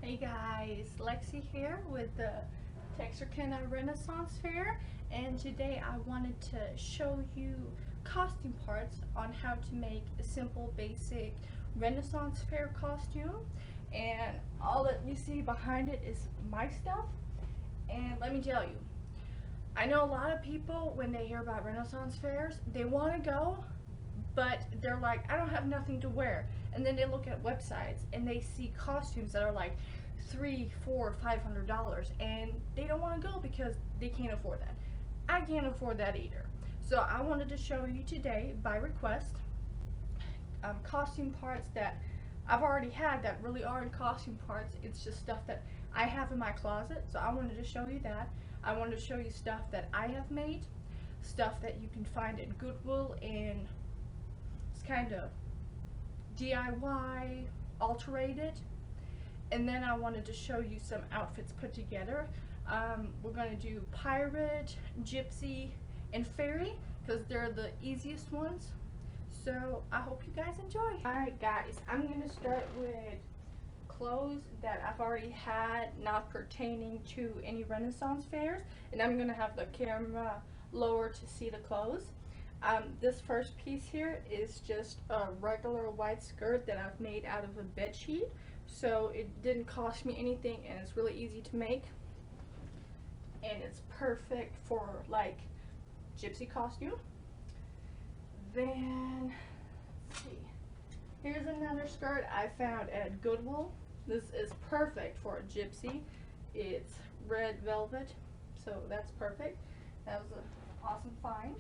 Hey guys, Lexi here with the Texarkana Renaissance Fair, and today I wanted to show you costume parts on how to make a simple basic Renaissance Fair costume. And all that you see behind it is my stuff. And let me tell you, I know a lot of people, when they hear about Renaissance fairs, they want to go, but they're like, I don't have nothing to wear. And then they look at websites and they see costumes that are like $300, $400, $500, and they don't want to go because they can't afford that. I can't afford that either. So I wanted to show you today, by request, costume parts that I've already had that really aren't costume parts. It's just stuff that I have in my closet. So I wanted to show you that. I wanted to show you stuff that I have made, stuff that you can find at Goodwill, and it's kind of DIY, alterated. And then I wanted to show you some outfits put together. We're going to do pirate, gypsy, and fairy because they're the easiest ones. So I hope you guys enjoy. Alright guys, I'm going to start with clothes that I've already had, not pertaining to any Renaissance fairs. And I'm going to have the camera lower to see the clothes. This first piece here is just a regular white skirt that I've made out of a bed sheet. So it didn't cost me anything, and it's really easy to make. And it's perfect for like gypsy costume. Then, let's see. Here's another skirt I found at Goodwill. This is perfect for a gypsy. It's red velvet, so that's perfect. That was an awesome find.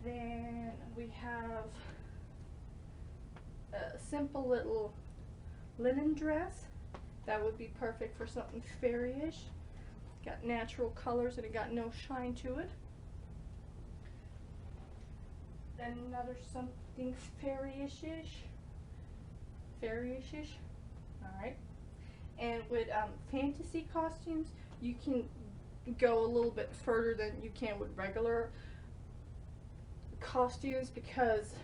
Then we have a simple little linen dress that would be perfect for something fairy-ish. Got natural colors and it got no shine to it. Then another something fairy-ish. Alright. And with fantasy costumes, you can go a little bit further than you can with regular costumes because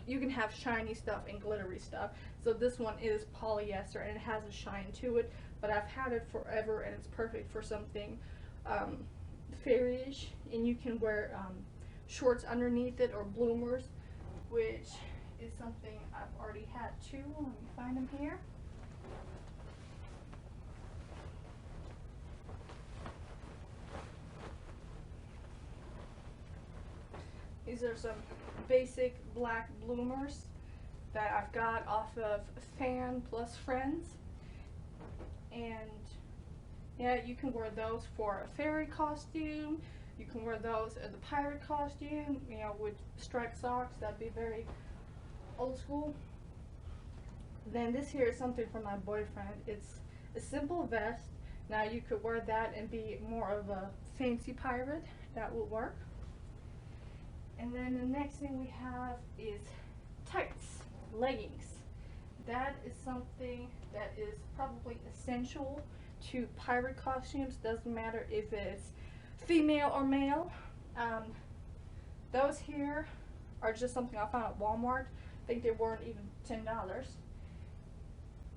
you can have shiny stuff and glittery stuff. So this one is polyester and it has a shine to it, but I've had it forever and it's perfect for something fairy-ish. And you can wear shorts underneath it or bloomers, which is something I've already had too. Let me find them here. These are some basic black bloomers that I've got off of Fan Plus Friends. And yeah, you can wear those for a fairy costume. You can wear those as a pirate costume, you know, with striped socks. That'd be very old school. Then this here is something for my boyfriend. It's a simple vest. Now you could wear that and be more of a fancy pirate. That would work. And then the next thing we have is tights, leggings. That is something that is probably essential to pirate costumes. Doesn't matter if it's female or male. Those here are just something I found at Walmart. I think they weren't even $10.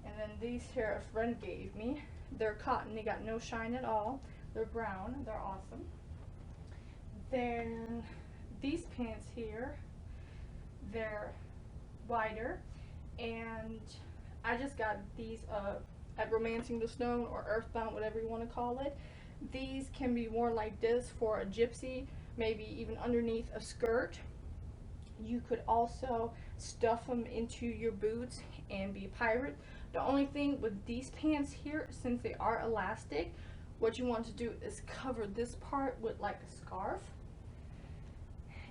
And then these here a friend gave me. They're cotton, they got no shine at all. They're brown, they're awesome. Then these pants here, they're wider, and I just got these at Romancing the Stone or Earthbound, whatever you want to call it. These can be worn like this for a gypsy, maybe even underneath a skirt. You could also stuff them into your boots and be a pirate. The only thing with these pants here, since they are elastic, what you want to do is cover this part with like a scarf.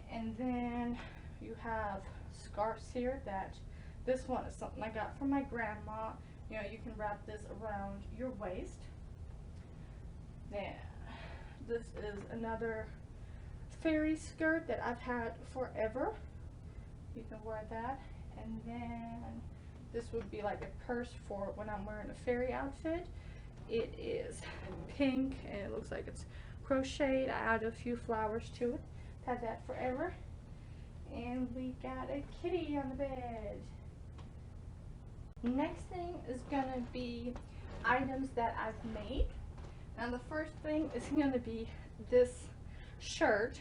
And then you have scarves here. This one is something I got from my grandma. You know, you can wrap this around your waist. Then this is another fairy skirt that I've had forever. You can wear that. And then this would be like a purse for when I'm wearing a fairy outfit. It is pink and it looks like it's crocheted. I added a few flowers to it. Had that forever. And we got a kitty on the bed. Next thing is gonna be items that I've made. Now the first thing is gonna be this shirt.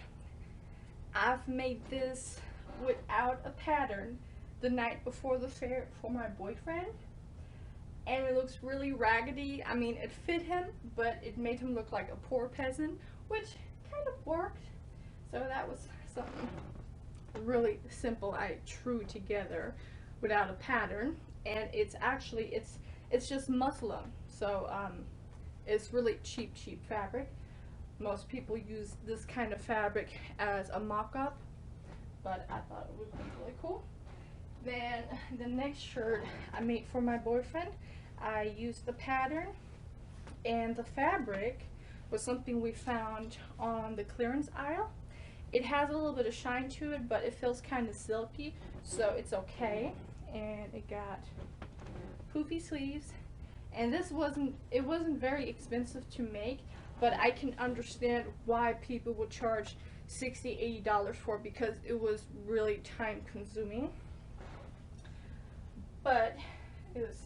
I've made this without a pattern the night before the fair for my boyfriend, and it looks really raggedy. I mean, it fit him, but it made him look like a poor peasant, which kind of worked. So that was something really simple I threw together without a pattern. And it's actually it's just muslin, so it's really cheap fabric. Most people use this kind of fabric as a mock-up, but I thought it would be really cool. Then the next shirt I made for my boyfriend, I used the pattern, and the fabric was something we found on the clearance aisle. It has a little bit of shine to it, but it feels kind of silky, so it's okay. And it got poofy sleeves, and it wasn't very expensive to make, but I can understand why people would charge $60–80 for it, because it was really time consuming, but it was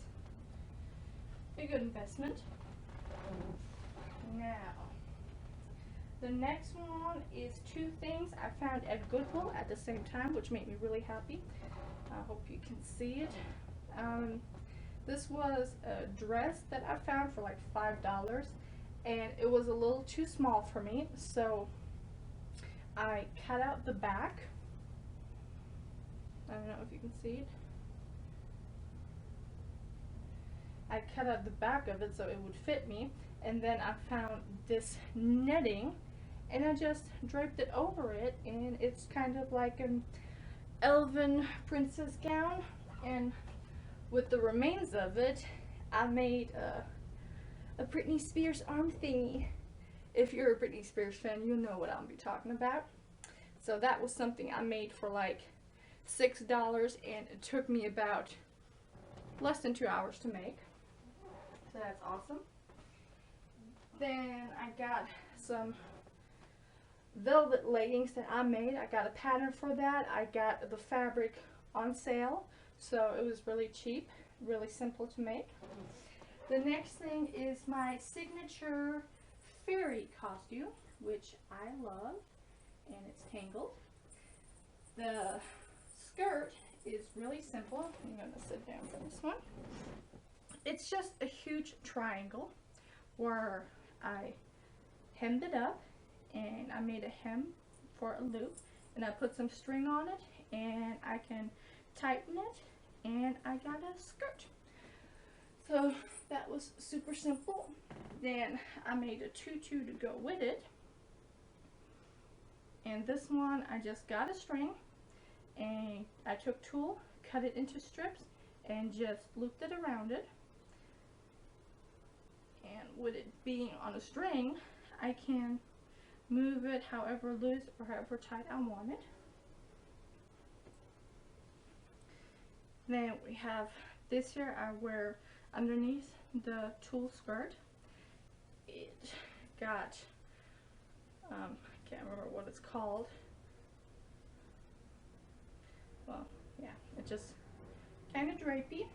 a good investment. Now the next one is two things I found at Goodwill at the same time, which made me really happy. I hope you can see it. This was a dress that I found for like $5, and it was a little too small for me, so I cut out the back. I don't know if you can see it. I cut out the back of it so it would fit me, and then I found this netting, and I just draped it over it, and it's kind of like an elven princess gown. And with the remains of it, I made a Britney Spears arm thingy. If you're a Britney Spears fan, you know what I'll be talking about. So that was something I made for like $6, and it took me about less than 2 hours to make. So that's awesome. Then I got some velvet leggings that I made. I got a pattern for that. I got the fabric on sale, so it was really cheap, really simple to make. The next thing is my signature fairy costume, which I love, and it's tangled. The skirt is really simple. I'm going to sit down for this one. It's just a huge triangle where I hemmed it up, and I made a hem for a loop, and I put some string on it, and I can tighten it, and I got a skirt. So that was super simple. Then I made a tutu to go with it, and this one I just got a string, and I took tulle, cut it into strips, and just looped it around it. And with it being on a string, I can move it however loose or however tight I want it. Then we have this here I wear underneath the tulle skirt. It got, I can't remember what it's called. Well, yeah, it just kind of drapey.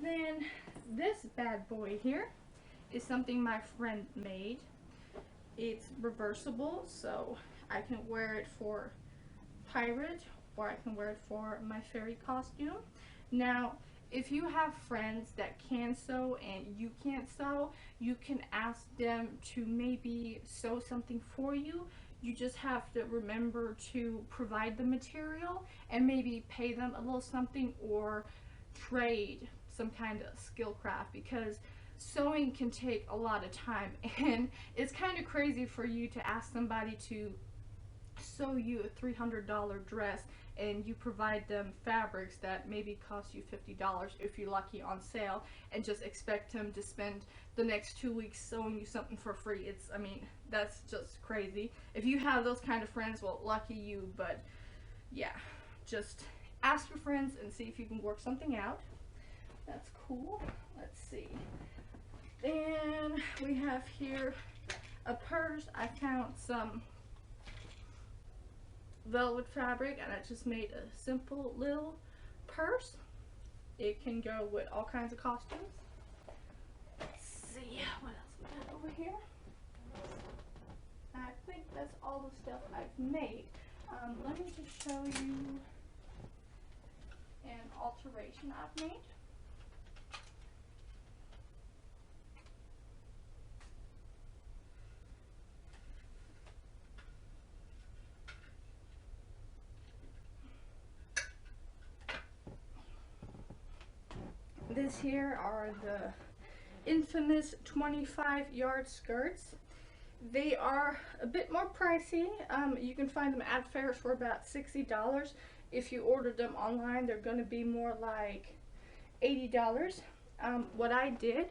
Then this bad boy here is something my friend made. It's reversible, so I can wear it for pirate, or I can wear it for my fairy costume. Now, if you have friends that can sew and you can't sew, you can ask them to maybe sew something for you. You just have to remember to provide the material and maybe pay them a little something, or trade some kind of skill craft, because sewing can take a lot of time, and it's kind of crazy for you to ask somebody to sew you a $300 dress and you provide them fabrics that maybe cost you $50 if you're lucky on sale, and just expect them to spend the next 2 weeks sewing you something for free. I mean, that's just crazy. If you have those kind of friends, well, lucky you, but yeah, just ask your friends and see if you can work something out. That's cool. Let's see. Then we have here a purse. I found some velvet fabric, and I just made a simple little purse. It can go with all kinds of costumes. Let's see what else we got over here. I think that's all the stuff I've made. Let me just show you an alteration I've made. This here are the infamous 25-yard skirts. They are a bit more pricey. You can find them at Faire for about $60. If you ordered them online, they're going to be more like $80. What I did,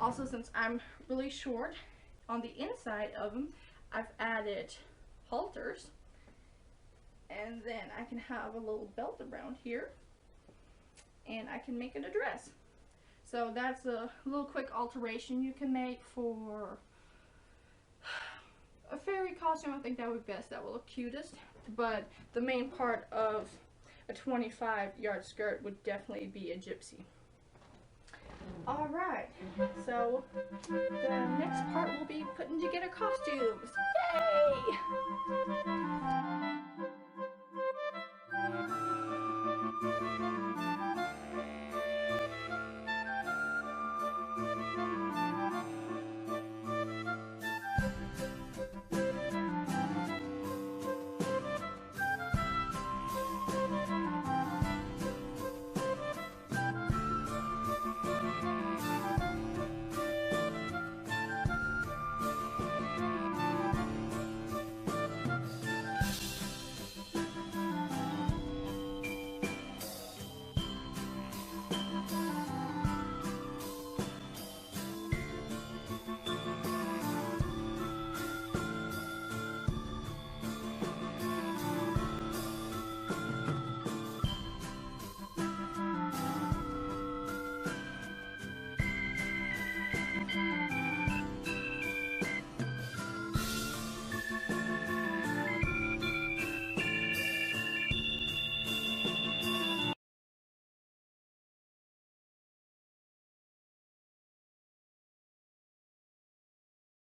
also since I'm really short, on the inside of them, I've added halters. And then I can have a little belt around here. And I can make it a dress. So that's a little quick alteration you can make for a fairy costume. I think that would be best. That will look cutest. But the main part of a 25-yard skirt would definitely be a gypsy. Alright, so the next part will be putting together costumes. Yay!